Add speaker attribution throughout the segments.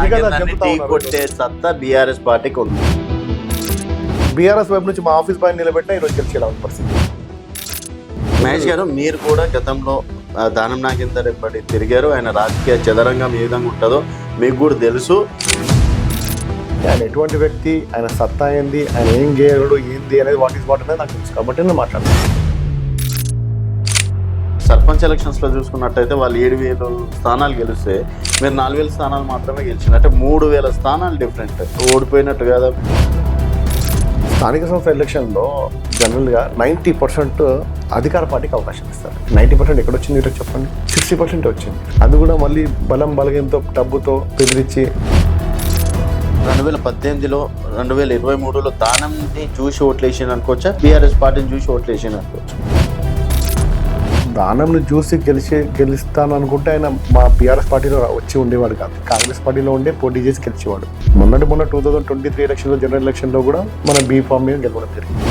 Speaker 1: ఢీ కొట్టే సత్తా బీఆర్ఎస్ పార్టీకి ఉంది.
Speaker 2: బీఆర్ఎస్ వైపు నుంచి మా ఆఫీస్ బాయ్ నిలబెట్టినా ఈరోజు గెలిచేలా ఉంది పరిస్థితి.
Speaker 1: మహేష్ గారు, మీరు కూడా గతంలో దానం నాగేందర్ ఎప్పటి తిరిగారు. ఆయన రాజకీయ చదరంగం ఏ విధంగా ఉంటుందో మీకు కూడా తెలుసు.
Speaker 2: ఆయన ఎటువంటి వ్యక్తి, ఆయన సత్తా ఏంది, ఆయన ఏం చేయగలడు ఏంది అనేది వాట్ ఈస్ వాట్ అనేది నాకు తెలుసు కాబట్టి నేను మాట్లాడతాను.
Speaker 1: సర్పంచ్ ఎలక్షన్స్లో చూసుకున్నట్టయితే వాళ్ళు 7,000 స్థానాలు గెలిస్తే మీరు 4,000 స్థానాలు మాత్రమే గెలిచినట్టే 3,000 స్థానాలు డిఫరెంట్. ఓడిపోయినట్టు కదా.
Speaker 2: స్థానిక సంస్థ ఎలక్షన్లో జనరల్గా 90% అధికార పార్టీకి అవకాశం ఇస్తారు. 90% ఎక్కడ వచ్చింది ఇటు చెప్పండి, 60% వచ్చింది. అది కూడా మళ్ళీ బలగంతో డబ్బుతో బెదిరించి
Speaker 1: 2018లో 2023లో దానంని చూసి ఓట్లేసాను అనుకోవచ్చా, బీఆర్ఎస్ పార్టీని చూసి ఓట్లేసాను అనుకోవచ్చు?
Speaker 2: దానంని చూసి గెలుస్తాను అనుకుంటే ఆయన మా బీఆర్ఎస్ పార్టీలో వచ్చి ఉండేవాడు కాదు, కాంగ్రెస్ పార్టీలో ఉండే పోటీ చేసి గెలిచేవాడు. మొన్న 2023 ఎలక్షన్లో జనరల్ ఎలక్షన్లో కూడా మన బీ ఫామ్ మీద గెలవడం జరిగింది.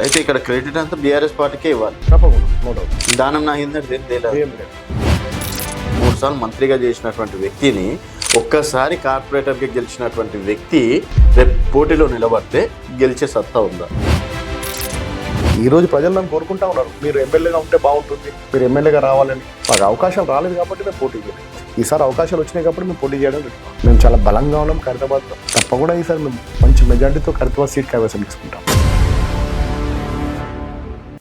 Speaker 1: అయితే ఇక్కడ క్రెడిట్ అంతా బీఆర్ఎస్ పార్టీకే ఇవ్వాలి
Speaker 2: తప్పకుండా, నో డౌట్.
Speaker 1: దానం నాగేందర్
Speaker 2: ఏం లేదు.
Speaker 1: 3 సార్లు మంత్రిగా చేసినటువంటి వ్యక్తిని, ఒక్కసారి కార్పొరేటర్గా గెలిచినటువంటి వ్యక్తి రేపు పోటీలో నిలబడితే గెలిచే సత్తా ఉందా?
Speaker 2: ఈరోజు ప్రజలు నన్ను కోరుకుంటా ఉన్నారు, మీరు ఎమ్మెల్యేగా ఉంటే బాగుంటుంది, మీరు ఎమ్మెల్యేగా రావాలని. మాకు అవకాశం రాలేదు కాబట్టి మేము పోటీ చేయలేదు. ఈసారి అవకాశాలు వచ్చినాయి కాబట్టి మేము పోటీ చేయడం లేదు. మేము చాలా బలంగా ఉన్నాం ఖైరతాబాద్లో. తప్పకుండా ఈసారి మేము మంచి మెజార్టీతో ఖైరతాబాద్ సీట్ కైవసం తీసుకుంటాం.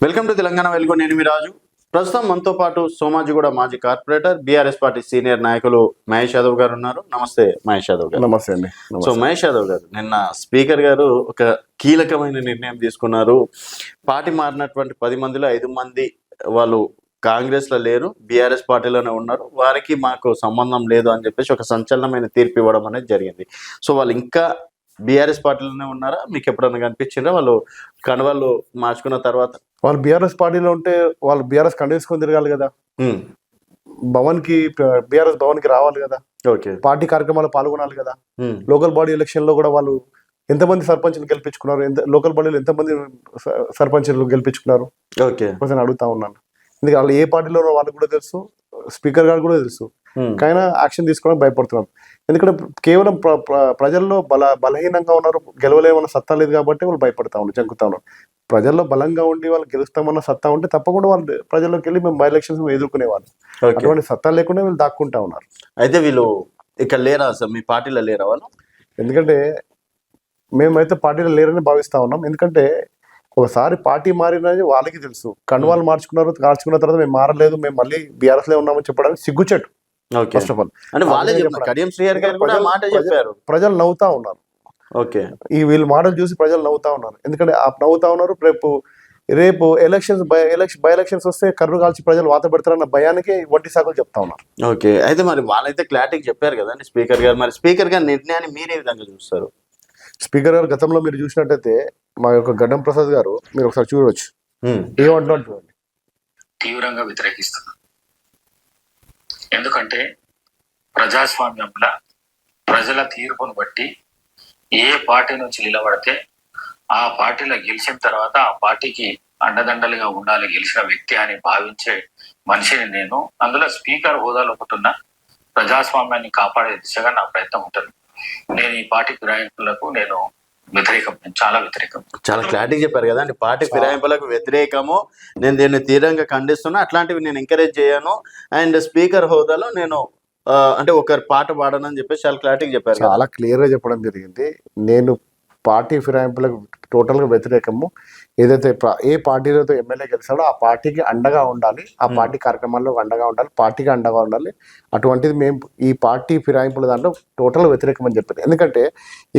Speaker 1: వెల్కమ్ టు తెలంగాణ వెలుగు. నేను మీ రాజు. ప్రస్తుతం మనతో పాటు సోమాజిగూడ మాజీ కార్పొరేటర్, బీఆర్ఎస్ పార్టీ సీనియర్ నాయకులు మహేష్ యాదవ్ గారు ఉన్నారు. నమస్తే మహేష్ యాదవ్ గారు.
Speaker 2: నమస్తే అండి.
Speaker 1: సో మహేష్ యాదవ్ గారు, నిన్న స్పీకర్ గారు ఒక కీలకమైన నిర్ణయం తీసుకున్నారు. పార్టీ మారినటువంటి 10 మందిలో 5 మంది వాళ్ళు కాంగ్రెస్ లో లేరు, బీఆర్ఎస్ పార్టీలోనే ఉన్నారు, వారికి మాకు సంబంధం లేదు అని చెప్పేసి ఒక సంచలనమైన తీర్పు ఇవ్వడం అనేది జరిగింది. సో వాళ్ళు ఇంకా బీఆర్ఎస్ పార్టీలోనే ఉన్నారా? మీకు ఎప్పుడన్నా కనిపించిందా వాళ్ళు కండువాళ్ళు మార్చుకున్న తర్వాత?
Speaker 2: వాళ్ళు బీఆర్ఎస్ పార్టీలో ఉంటే వాళ్ళు బీఆర్ఎస్ కండేసుకొని తిరగాలి కదా, బీఆర్ఎస్ భవన్కి రావాలి కదా,
Speaker 1: ఓకే,
Speaker 2: పార్టీ కార్యక్రమాలు పాల్గొనాలి కదా. లోకల్ బాడీ ఎలక్షన్ లో కూడా వాళ్ళు ఎంతమంది సర్పంచ్లు గెలిపించుకున్నారు, లోకల్ బాడీలో ఎంతమంది సర్పంచ్లు గెలిపించుకున్నారు
Speaker 1: ఓకే
Speaker 2: నేను అడుగుతా ఉన్నాను. ఎందుకంటే వాళ్ళు ఏ పార్టీలో వాళ్ళకి కూడా తెలుసు, స్పీకర్ గారు కూడా తెలుసు. కానీ యాక్షన్ తీసుకోవడం భయపడుతున్నాం. ఎందుకంటే కేవలం ప్రజల్లో బలహీనంగా ఉన్నారు, గెలవలేమన్న సత్తా లేదు కాబట్టి వాళ్ళు భయపడతా ఉన్నారు, జంకుతా ఉన్నారు. ప్రజల్లో బలంగా ఉండి వాళ్ళు గెలుస్తామన్న సత్తా ఉంటే తప్పకుండా వాళ్ళు ప్రజల్లోకి వెళ్ళి మేము బై ఎలక్షన్స్ ఎదుర్కొనేవాళ్ళు. అటువంటి సత్తా లేకుండా వీళ్ళు దాక్కుంటా ఉన్నారు.
Speaker 1: అయితే వీళ్ళు ఇక్కడ లేరా సార్, మీ పార్టీలో లేరా వాళ్ళు?
Speaker 2: ఎందుకంటే మేమైతే పార్టీలో లేరని భావిస్తా ఉన్నాం. ఎందుకంటే ఒకసారి పార్టీ మారినది వాళ్ళకి తెలుసు. కండువాలు మార్చుకున్న తర్వాత మేము మారలేదు, మేము మళ్ళీ బీఆర్ఎస్ లో ఉన్నామని చెప్పడానికి సిగ్గుచెట్టు. ఫస్ట్ ఆఫ్ ఆల్ ప్రజలు నవ్వుతా ఉన్నారు.
Speaker 1: ఓకే,
Speaker 2: ఈ వీళ్ళ మాటలు చూసి ప్రజలు నవ్వుతా ఉన్నారు. ఎందుకంటే నవ్వుతా ఉన్నారు. రేపు బై ఎలక్షన్స్ వస్తే కర్రు కాల్చి ప్రజలు వాత పెడతారన్న భయానికి వడ్డీ సాకులు చెప్తా ఉన్నారు.
Speaker 1: ఓకే, అయితే మరి వాళ్ళైతే క్లారిటీకి చెప్పారు కదండి స్పీకర్ గారు. మరి స్పీకర్ గారి నిర్ణయాన్ని మీరే విధంగా చూస్తారు?
Speaker 2: స్పీకర్ గారు గతంలో మీరు చూసినట్టయితే మా యొక్క గడ్డం ప్రసాద్ గారు, మీరు ఒకసారి చూడవచ్చు, ఏమంటున్నారు చూడండి.
Speaker 3: తీవ్రంగా వ్యతిరేకిస్తున్నారు. ఎందుకంటే ప్రజాస్వామ్యంలో ప్రజల తీర్పును బట్టి ఏ పార్టీ నుంచి నిలబడితే ఆ పార్టీలో గెలిచిన తర్వాత ఆ పార్టీకి అండదండలుగా ఉండాలి గెలిచిన వ్యక్తి అని భావించే మనిషిని నేను. అందులో స్పీకర్ హోదాలో ఉంటున్న ప్రజాస్వామ్యాన్ని కాపాడే దిశగా నా ప్రయత్నం ఉంటుంది. నేను ఈ పార్టీ ఫిరాయింపులకు నేను వ్యతిరేకం, నేను చాలా వ్యతిరేకం.
Speaker 1: చాలా క్లారిటీ చెప్పారు కదా అండి, పార్టీ ఫిరాయింపులకు వ్యతిరేకము, నేను దీన్ని తీవ్రంగా ఖండిస్తున్నా, అట్లాంటివి నేను ఎంకరేజ్ చేయను, అండ్ స్పీకర్ హోదాలో నేను అంటే ఒకరి పాట పాడనని చెప్పేసి చాలా క్లారిటీగా చెప్పారు.
Speaker 2: చాలా క్లియర్ గా చెప్పడం జరిగింది. నేను పార్టీ ఫిరాయింపులకు టోటల్ గా వ్యతిరేకము. ఏదైతే ఏ పార్టీలతో ఎమ్మెల్యే గెలిచాడో ఆ పార్టీకి అండగా ఉండాలి, ఆ పార్టీ కార్యక్రమాల్లో అండగా ఉండాలి, పార్టీకి అండగా ఉండాలి. అటువంటిది మేము ఈ పార్టీ ఫిరాయింపుల దాంట్లో టోటల్ వ్యతిరేకం అని చెప్పారు. ఎందుకంటే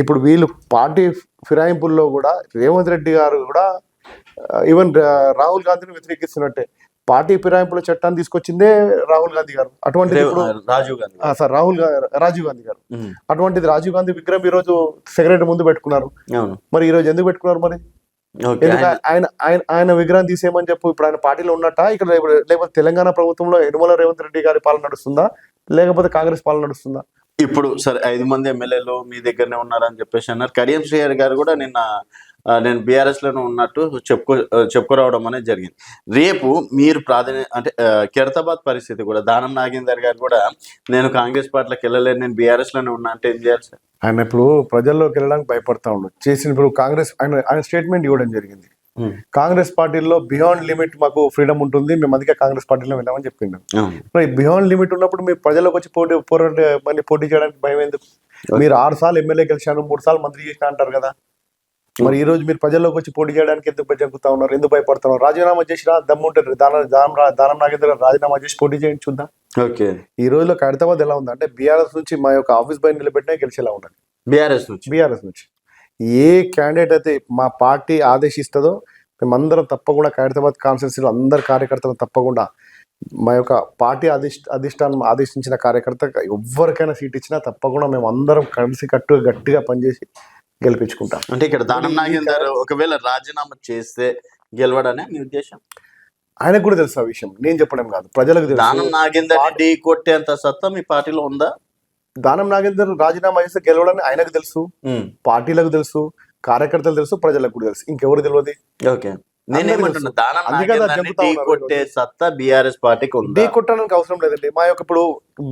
Speaker 2: ఇప్పుడు వీళ్ళు పార్టీ ఫిరాయింపుల్లో కూడా రేవంత్ రెడ్డి గారు కూడా ఈవెన్ రాహుల్ గాంధీని వ్యతిరేకిస్తున్నట్టే. పార్టీ ఫిరాయింపుల చట్టాన్ని తీసుకొచ్చిందే రాహుల్ గాంధీ గారు. అటువంటిది రాజీవ్ గాంధీ గారు. అటువంటిది రాజీవ్ గాంధీ విగ్రహం ఈ రోజు సెక్రటరీ ముందు పెట్టుకున్నారు. మరి ఈ రోజు ఎందుకు పెట్టుకున్నారు? మరి ఆయన విగ్రహం తీసేయమని చెప్పు. ఇప్పుడు ఆయన పార్టీలో ఉన్నట్ట ఇక్కడ, లేకపోతే తెలంగాణ ప్రభుత్వంలో యనమల రేవంత్ రెడ్డి గారి పాలన నడుస్తుందా, లేకపోతే కాంగ్రెస్ పాలన నడుస్తుందా?
Speaker 1: ఇప్పుడు సరే 5 మంది ఎమ్మెల్యేలు మీ దగ్గరనే ఉన్నారని చెప్పేసి అన్నారు. కడియం శ్రీహరి గారు కూడా నిన్న నేను బీఆర్ఎస్లోనే ఉన్నట్టు చెప్పుకురావడం అనేది జరిగింది. రేపు మీరు అంటే ఖైరతాబాద్ పరిస్థితి కూడా దానం నాగేందర్ గారు కూడా నేను కాంగ్రెస్ పార్టీలోకి వెళ్ళలేను, నేను బీఆర్ఎస్లోనే ఉన్నా అంటే ఏం చేయాలి సార్?
Speaker 2: ఆయన ఇప్పుడు ప్రజల్లోకి వెళ్ళడానికి భయపడతా ఉన్నాడు. చేసిన ఇప్పుడు కాంగ్రెస్ ఆయన స్టేట్మెంట్ ఇవ్వడం జరిగింది. కాంగ్రెస్ పార్టీలో బియాండ్ లిమిట్ మాకు ఫ్రీడమ్ ఉంటుంది, మేము అందుకే కాంగ్రెస్ పార్టీలో వెళ్ళామని చెప్పిండు. మరి బియాండ్ లిమిట్ ఉన్నప్పుడు మీరు ప్రజలకు వచ్చి పోటీ చేయడానికి భయం ఎందుకు? మీరు 6 సార్లు ఎమ్మెల్యే గెలిచాను, 3 సార్లు మంత్రి చేసిన అంటారు కదా. మరి ఈ రోజు మీరు ప్రజల్లోకి వచ్చి పోటీ చేయడానికి ఎందుకు జంకుతా ఉన్నారు, ఎందుకు భయపడుతున్నారు? రాజీనామా చేసినా దమ్ము ఉంటుంది, దానం నాగేంద్ర రాజీనామా చేసి పోటీ చేయండి చూద్దాం.
Speaker 1: ఓకే,
Speaker 2: ఈ రోజులో ఖైరతాబాద్ ఎలా ఉంది అంటే బీఆర్ఎస్ నుంచి మా యొక్క ఆఫీస్ బయట నిలబెట్టినా గెలిచేలా ఉండాలి. బీఆర్ఎస్ నుంచి ఏ క్యాండిడేట్ అయితే మా పార్టీ ఆదేశిస్తుందో మేమందరం తప్పకుండా ఖైరతాబాద్ కాన్స్టిట్యున్సీలో అందరు కార్యకర్తలు తప్పకుండా మా యొక్క పార్టీ అధిష్టానం ఆదేశించిన కార్యకర్త ఎవరికైనా సీట్ ఇచ్చినా తప్పకుండా మేము అందరం కలిసి గట్టిగా పనిచేసి గెలిపించుకుంటాం.
Speaker 1: అంటే ఇక్కడ దానం నాగేందర్ ఒకవేళ రాజీనామా చేస్తే గెలవడనే మీ ఉద్దేశం?
Speaker 2: ఆయనకు కూడా తెలుసు ఆ విషయం, నేను చెప్పడం కాదు, ప్రజలకు తెలుసు.
Speaker 1: దానం నాగేందర్ ఢీ కొట్టేంత సత్తా మీ పార్టీలో ఉందా?
Speaker 2: దానం నాగేందర్ రాజీనామా చేస్తే గెలవడని ఆయనకు తెలుసు, పార్టీలకు తెలుసు, కార్యకర్తలు తెలుసు, ప్రజలకు కూడా తెలుసు, ఇంకెవరు తెలియదు.
Speaker 1: ఓకే, నేనేమంటున్నా దానం నాగేందర్ ఢీ కొట్టే సత్తా బీఆర్ఎస్ పార్టీకి ఉంది.
Speaker 2: ఢీ కొట్టడానికి అవసరం లేదండి. మా యొక్క ఇప్పుడు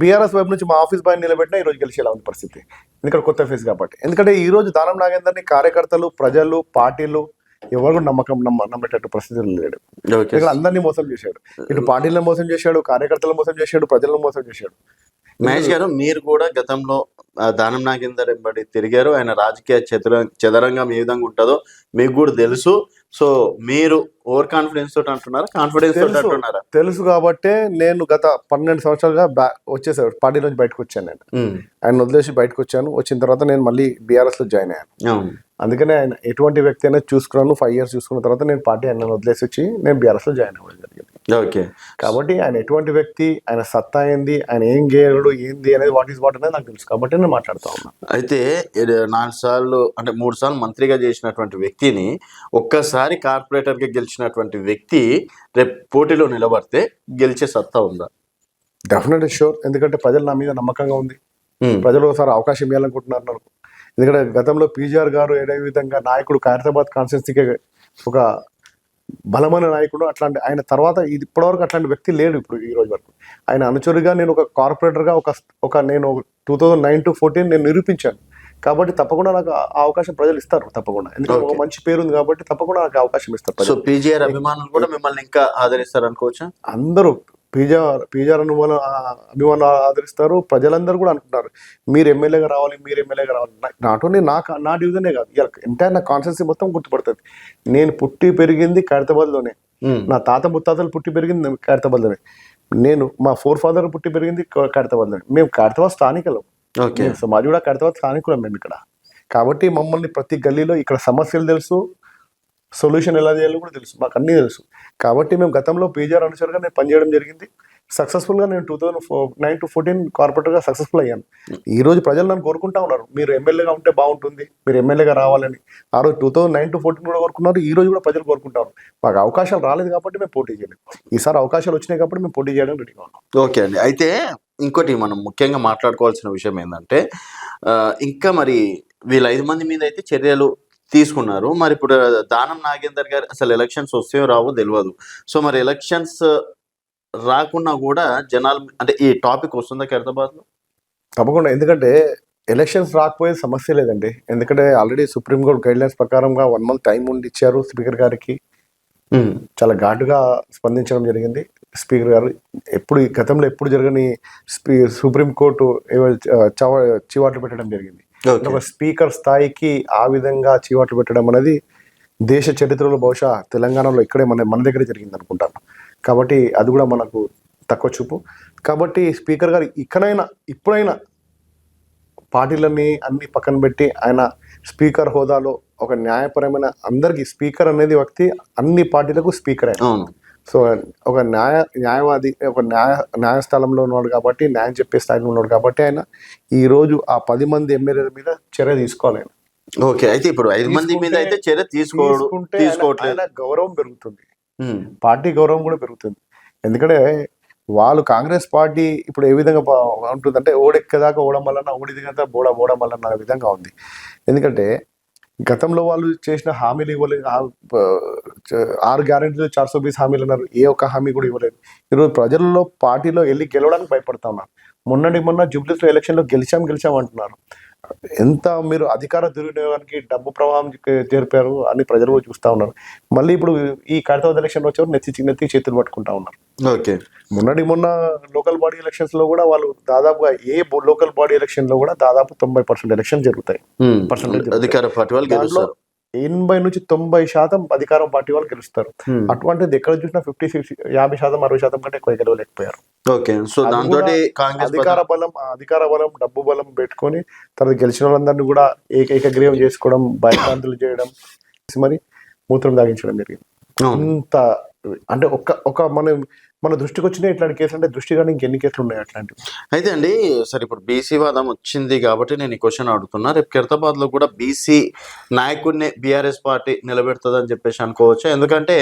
Speaker 2: బీఆర్ఎస్ వైపు నుంచి మా ఆఫీస్ బాయ్ నిలబెట్టినా ఈ రోజు గెలిచేలా ఉంది పరిస్థితి, ఎందుకంటే కొత్త ఫేస్ కాబట్టి. ఎందుకంటే ఈ రోజు దానం నాగేందర్ని కార్యకర్తలు, ప్రజలు, పార్టీలు ఎవరు నమ్మేటట్టు పరిస్థితులు లేడు. ఇక్కడ అందరినీ మోసం చేశాడు, ఇటు పార్టీలను మోసం చేశాడు, కార్యకర్తలను మోసం చేశాడు, ప్రజలను మోసం చేశాడు.
Speaker 1: మహేష్ గారు, మీరు కూడా గతంలో దానం నాగేందర్ వెంబడి తిరిగారు, ఆయన రాజకీయ చదరంగం ఏ విధంగా ఉంటుందో మీకు కూడా తెలుసు. సో మీరు ఓవర్ కాన్ఫిడెన్స్ తోటి అంటున్నారా, కాన్ఫిడెన్స్ తోటి అంటున్నారా?
Speaker 2: తెలుసు కాబట్టే నేను గత 12 సంవత్సరాలుగా వచ్చేసాను, పార్టీ నుంచి బయటకు వచ్చాను. నేను ఆయన వదిలేసి బయటకు వచ్చాను. వచ్చిన తర్వాత నేను మళ్ళీ బీఆర్ఎస్ లో జాయిన్ అయ్యాను. అందుకనే ఆయన ఎటువంటి వ్యక్తి అయినా చూసుకున్నాను. 5 years చూసుకున్న తర్వాత నేను పార్టీ ఆయన వదిలేసి వచ్చి నేను బీఆర్ఎస్ లో జాయిన్ అవ్వడం జరిగింది.
Speaker 1: ఓకే,
Speaker 2: కాబట్టి ఆయన ఎటువంటి వ్యక్తి, ఆయన సత్తా ఏంది, ఆయన ఏం చేయడు ఏంది అనేది వాట్ అనేది నాకు తెలుసు కాబట్టి నేను మాట్లాడుతూ ఉన్నాను.
Speaker 1: అయితే 4 సార్లు అంటే 3 సార్లు మంత్రిగా చేసినటువంటి వ్యక్తిని ఒక్కసారి కార్పొరేటర్ గా గెలిచినటువంటి వ్యక్తి రేపు పోటీలో నిలబడితే గెలిచే సత్తా ఉందా?
Speaker 2: Definitely sure. ఎందుకంటే ప్రజలు నా మీద నమ్మకంగా ఉంది, ప్రజలు ఒకసారి అవకాశం ఇవ్వాలనుకుంటున్నారు నాకు. ఎందుకంటే గతంలో పీజీఆర్ గారు ఏ విధంగా నాయకుడు ఖైరతాబాద్ కాన్స్టిట్యున్సీకి ఒక బలమైన నాయకుడు, అట్లాంటి ఆయన తర్వాత ఇప్పటివరకు అట్లాంటి వ్యక్తి లేడు ఇప్పుడు ఈ రోజు వరకు. ఆయన అనుచరుగా నేను ఒక కార్పొరేటర్గా నేను 2009 to 14 నేను నిరూపించాను. కాబట్టి తప్పకుండా నాకు ఆ అవకాశం ప్రజలు ఇస్తారు తప్పకుండా, ఎందుకంటే ఒక మంచి పేరు ఉంది కాబట్టి తప్పకుండా నాకు అవకాశం ఇస్తారు.
Speaker 1: సో పీజీఆర్ అభిమానులు కూడా మిమ్మల్ని ఇంకా ఆదరిస్తారు అనుకోవచ్చా?
Speaker 2: అందరూ పీజీఆర్ అభిమానులు ఆదరిస్తారు, ప్రజలందరూ కూడా అనుకుంటారు మీరు ఎమ్మెల్యేగా రావాలి, మీరు ఎమ్మెల్యేగా రావాలి. నాట్ ఓన్లీ నా డివిజనే కాదు, ఎంటైర్ నా కాన్స్టిట్యున్సీ మొత్తం గుర్తుపడుతుంది. నేను పుట్టి పెరిగింది ఖైరతాబాద్లోనే, నా తాత ముత్తాతలు పుట్టి పెరిగింది ఖైరతాబాద్లోనే, నేను మా ఫాదర్ పుట్టి పెరిగింది ఖైరతాబాద్లోనే. మేము ఖైరతాబాద్ స్థానికులం, మాది కూడా ఖైరతాబాద్ స్థానికులం మేము ఇక్కడ. కాబట్టి మమ్మల్ని ప్రతి గల్లీలో ఇక్కడ సమస్యలు తెలుసు, సొల్యూషన్ ఎలా చేయాలో కూడా తెలుసు, మాకు అన్నీ తెలుసు. కాబట్టి మేము గతంలో పీజీఆర్ అనుసరిగా నేను పనిచేయడం జరిగింది. సక్సెస్ఫుల్గా నేను 2009 to 14 కార్పొరేటర్గా సక్సెస్ఫుల్ అయ్యాను. ఈ రోజు ప్రజలు నన్ను కోరుకుంటా ఉన్నారు, మీరు ఎమ్మెల్యేగా ఉంటే బాగుంటుంది, మీరు ఎమ్మెల్యేగా రావాలని. ఆ రోజు 2009 to 14 కూడా కోరుకున్నారు, ఈ రోజు కూడా ప్రజలు కోరుకుంటారు. మాకు అవకాశాలు రాలేదు కాబట్టి మేము పోటీ చేయలేదు, ఈసారి అవకాశాలు వచ్చినాయి కాబట్టి మేము పోటీ చేయడం రెడీగా ఉన్నాం.
Speaker 1: ఓకే అండి. అయితే ఇంకోటి మనం ముఖ్యంగా మాట్లాడుకోవాల్సిన విషయం ఏంటంటే ఇంకా మరి వీళ్ళ 5 మంది మీద అయితే చర్యలు తీసుకున్నారు. మరి ఇప్పుడు దానం నాగేందర్ గారు అసలు ఎలక్షన్స్ వస్తాయో రావో తెలియదు. సో మరి ఎలక్షన్స్ రాకున్నా కూడా జనాలు అంటే ఈ టాపిక్ వస్తుందా ఖైరతాబాద్లో?
Speaker 2: తప్పకుండా, ఎందుకంటే ఎలక్షన్స్ రాకపోయే సమస్య లేదండి. ఎందుకంటే ఆల్రెడీ సుప్రీంకోర్టు గైడ్లైన్స్ ప్రకారంగా 1 month టైం ఉండి ఇచ్చారు స్పీకర్ గారికి. చాలా ఘాటుగా స్పందించడం జరిగింది స్పీకర్ గారు. గతంలో ఎప్పుడు జరగని సుప్రీంకోర్టు చీవాట్లు పెట్టడం జరిగింది. ఒక స్పీకర్ స్థాయికి ఆ విధంగా చీవాట్లు పెట్టడం అనేది దేశ చరిత్రలో బహుశా తెలంగాణలో ఇక్కడే మన దగ్గర జరిగింది అనుకుంటాను. కాబట్టి అది కూడా మనకు తక్కువ చూపు. కాబట్టి స్పీకర్ గారు ఇప్పుడైనా పార్టీలన్నీ అన్ని పక్కన పెట్టి ఆయన స్పీకర్ హోదాలో ఒక న్యాయపరమైన అందరికీ స్పీకర్ అనేది వ్యక్తి అన్ని పార్టీలకు స్పీకర్ అయినా. సో ఒక న్యాయవాది, ఒక న్యాయస్థలంలో ఉన్నాడు కాబట్టి, న్యాయం చెప్పే స్థాయిలో ఉన్నాడు కాబట్టి ఆయన ఈ రోజు ఆ 10 మంది ఎమ్మెల్యేల మీద చర్య తీసుకోవాలి.
Speaker 1: ఓకే, అయితే ఇప్పుడు 5 మంది మీద అయితే చర్య తీసుకోవట్లేదు.
Speaker 2: గౌరవం పెరుగుతుంది, పార్టీ గౌరవం కూడా పెరుగుతుంది. ఎందుకంటే వాళ్ళు కాంగ్రెస్ పార్టీ ఇప్పుడు ఏ విధంగా ఉంటుందంటే ఓడెక్కేదాకా ఓడం వలన ఓడిదిగా బోడం వలన విధంగా ఉంది. ఎందుకంటే గతంలో వాళ్ళు చేసిన హామీలు ఇవ్వలేదు. 6 గ్యారెంటీలు 420 హామీలు అన్నారు. ఏ ఒక్క హామీ కూడా ఇవ్వలేదు. ఈరోజు ప్రజల్లో పార్టీలో వెళ్ళి గెలవడానికి భయపడతా ఉన్నారు. మొన్న జూబ్లీస్లో ఎలక్షన్లో గెలిచాం అంటున్నారు. ఎంత మీరు అధికార దుర్వినియోగానికి డబ్బు ప్రవాహం జరిపారు అని ప్రజలు కూడా చూస్తా ఉన్నారు. మళ్ళీ ఇప్పుడు ఈ ఖైరతాబాద్ ఎలక్షన్ వచ్చేవారు నెత్తి చేతులు పట్టుకుంటా ఉన్నారు.
Speaker 1: ఓకే,
Speaker 2: మొన్న లోకల్ బాడీ ఎలక్షన్స్ లో కూడా వాళ్ళు దాదాపుగా లోకల్ బాడీ ఎలక్షన్ లో కూడా దాదాపు 90% ఎలక్షన్ జరుగుతాయి.
Speaker 1: అధికార పార్టీ వాళ్ళు గెలుస్తారు.
Speaker 2: 80 నుంచి 90% అధికారం పార్టీ వాళ్ళు గెలుస్తారు. అటువంటిది ఎక్కడ చూసినా 50% 60% కంటే ఎక్కువ గెలవలేకపోయారు.
Speaker 1: ఓకే, సో దాంతో
Speaker 2: అధికార బలం డబ్బు బలం పెట్టుకొని తర్వాత గెలిచిన వాళ్ళందరినీ కూడా ఏకగ్రీవం చేసుకోవడం, భయభ్రాంతులు చేయడం, మరి మూత్రం దాగించడం జరిగింది. అంత అంటే ఒక మన దృష్టికి వచ్చిన ఇట్లాంటి కేసులు అంటే దృష్టి కానీ ఇంకెన్ని కేసులు ఉన్నాయి అట్లాంటివి.
Speaker 1: అయితే అండి సరే, ఇప్పుడు బీసీ వాదం వచ్చింది కాబట్టి నేను ఈ క్వశ్చన్ అడుగుతున్నా. రేపు ఖైరతాబాద్ లో కూడా బీసీ నాయకుడిని బీఆర్ఎస్ పార్టీ నిలబెడుతుంది అని చెప్పేసి అనుకోవచ్చు. ఎందుకంటే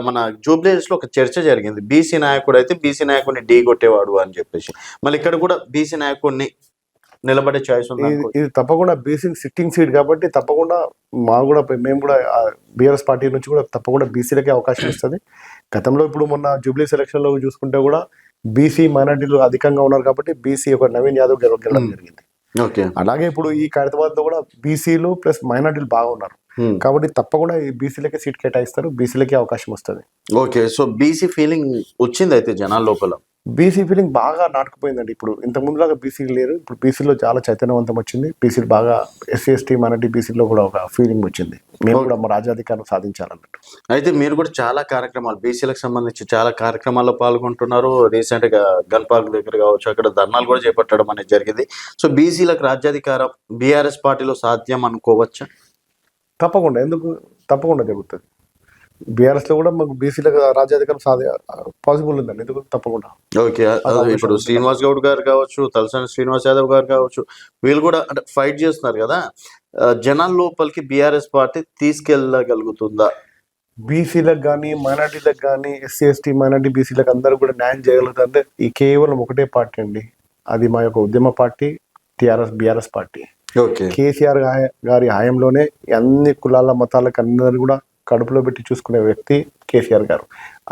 Speaker 1: మన జూబ్లీహిల్స్ లో ఒక చర్చ జరిగింది, బీసీ నాయకుడు అయితే బీసీ నాయకుడిని ఢీ కొట్టేవాడు అని చెప్పేసి. మళ్ళీ ఇక్కడ కూడా బీసీ నాయకుడిని నిలబడే చాయిస్ ఉంది.
Speaker 2: ఇది తప్పకుండా బీసీ సిట్టింగ్ సీట్ కాబట్టి తప్పకుండా మేము కూడా బీఆర్ఎస్ పార్టీ నుంచి కూడా తప్పకుండా బీసీలకే అవకాశం ఇస్తుంది. గతంలో ఇప్పుడు మొన్న జూబ్లీ సెలక్షన్ లో చూసుకుంటే కూడా బీసీ మైనార్టీలు అధికంగా ఉన్నారు కాబట్టి బీసీ ఒక నవీన్ యాదవ్ గెలవడం జరిగింది. అలాగే ఇప్పుడు ఈ ఖైరతాబాద్ లో కూడా బీసీలు ప్లస్ మైనార్టీలు బాగా ఉన్నారు కాబట్టి తప్పకుండా ఈ బీసీలకే సీట్ కేటాయిస్తారు, బీసీలకే అవకాశం వస్తుంది. ఓకే,
Speaker 1: సో బీసీ ఫీలింగ్ వచ్చింది అయితే జనాల లోపల.
Speaker 2: బీసీ ఫీలింగ్ బాగా నాటుకుపోయిందండి. ఇప్పుడు ఇంత ముందులాగా బీసీలు లేరు, ఇప్పుడు బీసీలో చాలా చైతన్యవంతం వచ్చింది. బీసీలు బాగా ఎస్సీ ఎస్టీ మైనార్టీ బీసీలో కూడా ఒక ఫీలింగ్ వచ్చింది, మేము కూడా మా రాజ్యాధికారం సాధించాలన్నట్టు.
Speaker 1: అయితే మీరు కూడా చాలా కార్యక్రమాలు బీసీలకు సంబంధించి చాలా కార్యక్రమాల్లో పాల్గొంటున్నారు. రీసెంట్ గా గన్ పార్క్ దగ్గర కావచ్చు, అక్కడ ధర్నాలు కూడా చేపట్టడం అనేది జరిగింది. సో బీసీలకు రాజ్యాధికారం బీఆర్ఎస్ పార్టీలో సాధ్యం అనుకోవచ్చా?
Speaker 2: తప్పకుండా జరుగుతుంది. బీఆర్ఎస్ లో కూడా మాకు బీసీలకు రాజ్యాధికారం పాసిబుల్ ఉందండి, ఎందుకు తప్పకుండా.
Speaker 1: ఓకే, ఇప్పుడు శ్రీనివాస్ గౌడ్ గారు కావచ్చు, తలసాని శ్రీనివాస్ యాదవ్ గారు కావచ్చు, వీళ్ళు కూడా అంటే ఫైట్ చేస్తున్నారు కదా, జనాల లోపలికి బీఆర్ఎస్ పార్టీ తీసుకెళ్ళగలుగుతుందా?
Speaker 2: బీసీలకు కానీ మైనార్టీలకు కానీ ఎస్సీ ఎస్టీ మైనార్టీ బీసీలకు అందరూ కూడా న్యాయం చేయగలుగుతుందంటే ఈ కేవలం ఒకటే పార్టీ అండి, అది మా యొక్క ఉద్యమ పార్టీ బీఆర్ఎస్ పార్టీ. కేసీఆర్ గారి హయాంలోనే అన్ని కులాల మతాలకు అందరూ కూడా కడుపులో పెట్టి చూసుకునే వ్యక్తి కేసీఆర్ గారు.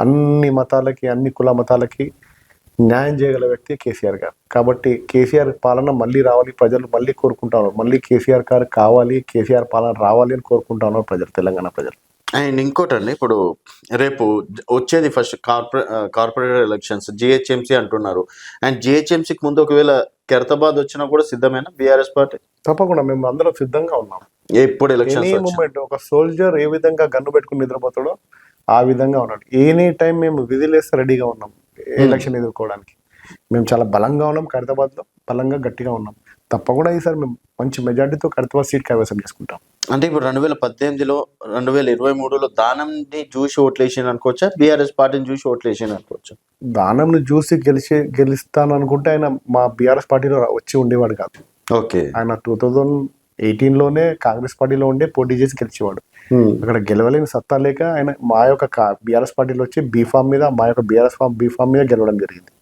Speaker 2: అన్ని మతాలకి అన్ని కుల మతాలకి న్యాయం చేయగల వ్యక్తి కేసీఆర్ గారు. కాబట్టి కేసీఆర్ పాలన మళ్ళీ రావాలి, ప్రజలు మళ్ళీ కోరుకుంటా ఉన్నారు. మళ్ళీ కేసీఆర్ గారు కావాలి, కేసీఆర్ పాలన రావాలి అని కోరుకుంటా ఉన్నారు ప్రజలు, తెలంగాణ ప్రజలు.
Speaker 1: అండ్ ఇంకోటండి, ఇప్పుడు రేపు వచ్చేది ఫస్ట్ కార్పొరేటర్ ఎలక్షన్స్ జిహెచ్ఎంసీ అంటున్నారు. అండ్ జిహెచ్ఎంసీకి ముందు ఒకవేళ ఖైరతాబాద్ వచ్చినా కూడా సిద్ధమేనా బీఆర్ఎస్ పార్టీ?
Speaker 2: తప్పకుండా మేము అందరం సిద్ధంగా ఉన్నాం.
Speaker 1: ఎప్పుడు ఎలక్షన్స్
Speaker 2: మూమెంట్ ఒక సోల్జర్ ఏ విధంగా గన్ను పెట్టుకుని నిద్రపోతాడో ఆ విధంగా ఉన్నాడు. ఎనీ టైం మేము విధులేస్తే రెడీగా ఉన్నాం ఎలక్షన్ ఎదుర్కోవడానికి. మేము చాలా బలంగా ఉన్నాం, ఖైరతాబాద్ లో బలంగా గట్టిగా ఉన్నాం. తప్పకుండా ఈసారి మేము మంచి మెజార్టీతో ఖైరతాబాద్ సీట్ కైవసం చేసుకుంటాం.
Speaker 1: అంటే ఇప్పుడు 2018లో 2023లో దానంని చూసి ఓట్లేసాను అనుకోవచ్చా, బీఆర్ఎస్ పార్టీని చూసి ఓట్లేసాను అనుకోవచ్చా?
Speaker 2: దానంని చూసి గెలుస్తాను అనుకుంటే ఆయన మా బీఆర్ఎస్ పార్టీలో వచ్చి ఉండేవాడు కాదు.
Speaker 1: ఓకే,
Speaker 2: ఆయన 2018లోనే కాంగ్రెస్ పార్టీలో ఉండే పోటీ చేసి గెలిచేవాడు. అక్కడ గెలవలేని సత్తా లేక ఆయన మా యొక్క బీఆర్ఎస్ పార్టీలో వచ్చి బీఫామ్ మీద, మా యొక్క బీఫామ్ మీద గెలవడం జరిగింది.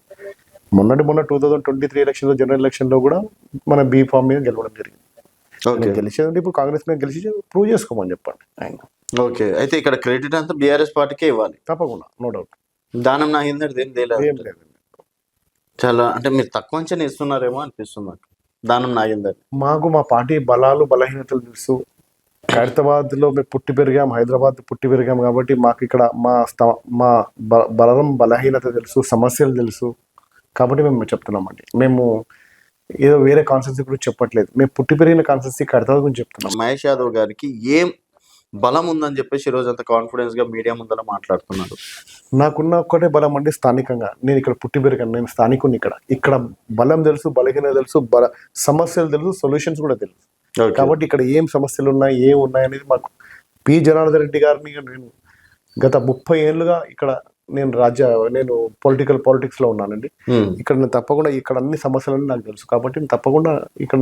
Speaker 2: మొన్న 2023 ఎలక్షన్ లో జనరల్ ఎలక్షన్ లో కూడా మన బీఫామ్ మీద గెలవడం జరిగింది. గెలిచేదంటే ఇప్పుడు కాంగ్రెస్ మీద గెలిచి ప్రూవ్ చేసుకోమని చెప్పండి ఆయన.
Speaker 1: ఓకే, అయితే ఇక్కడ క్రెడిట్ అంతా బీఆర్ఎస్ పార్టీకే ఇవ్వాలి.
Speaker 2: తప్పకుండా, నో డౌట్.
Speaker 1: దానం నా ఏం లేదు. చాలా అంటే మీరు తక్కువ అంచనా ఇస్తున్నారేమో అనిపిస్తుంది నాకు. దానం నాగేందర్
Speaker 2: మాకు మా పార్టీ బలాలు బలహీనతలు తెలుసు. ఖైరతాబాద్ లో మేము పుట్టి పెరిగాం, హైదరాబాద్ పుట్టి పెరిగాం కాబట్టి మాకు ఇక్కడ మా బలం బలహీనత తెలుసు, సమస్యలు తెలుసు. కాబట్టి మేము చెప్తున్నామండి. మేము ఏదో వేరే కాన్స్టిట్యూన్సీ గురించి చెప్పట్లేదు, మేము పుట్టి పెరిగిన కాన్స్టిట్యూన్సీ ఖైరతాబాద్ గురించి చెప్తున్నాం.
Speaker 1: మహేష్ యాదవ్ గారికి ఏం బలం ఉందని చెప్పేసి ఈ రోజు అంత కాన్ఫిడెన్స్ గా మీడియా ముందర మాట్లాడుతున్నారు.
Speaker 2: నాకున్న ఒక్కటే బలం అంటే స్థానికంగా నేను ఇక్కడ పుట్టి పెరిగాను, నేను స్థానికుని. ఇక్కడ బలం తెలుసు, బలహీనత తెలుసు, సమస్యలు తెలుసు, సొల్యూషన్స్ కూడా తెలుసు. కాబట్టి ఇక్కడ ఏం సమస్యలు ఉన్నాయి, ఏం ఉన్నాయి అనేది మాకు పి జనార్దన్ రెడ్డి గారిని నేను గత 30 ఏళ్ళుగా ఇక్కడ నేను పాలిటిక్స్ లో ఉన్నానండి. ఇక్కడ నేను తప్పకుండా ఇక్కడ అన్ని సమస్యలన్నీ నాకు తెలుసు కాబట్టి తప్పకుండా ఇక్కడ